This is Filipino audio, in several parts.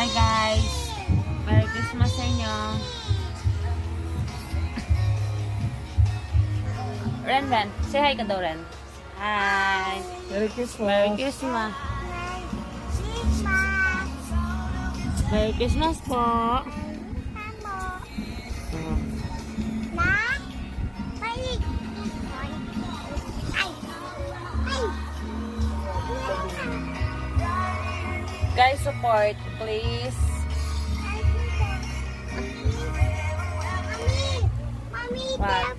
Hi guys! Merry Christmas sa inyo! Ren, say hi ka daw, Ren. Hi! Merry Christmas. Merry Christmas! Merry Christmas po! Guys, support, please. What?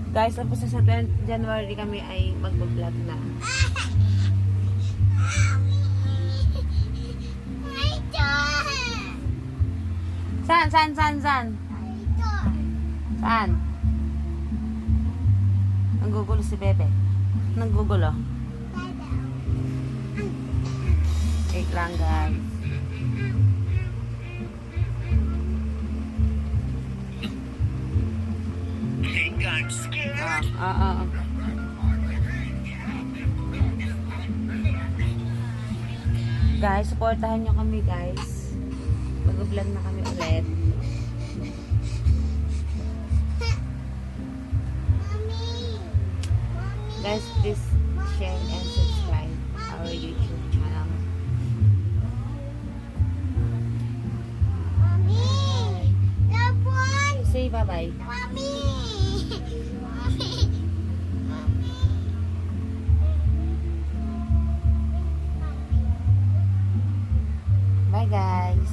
Guys, tapos sa January kami ay mag-vlog na. Saan? Saan? Nanggugulo si Bebe. Nanggugulo. Wait lang, guys. I'm scared. Guys, supportahan nyo kami, guys. Mag-vlog na kami ulit. Guys, please share and subscribe our YouTube channel. Say bye-bye. Bye, guys.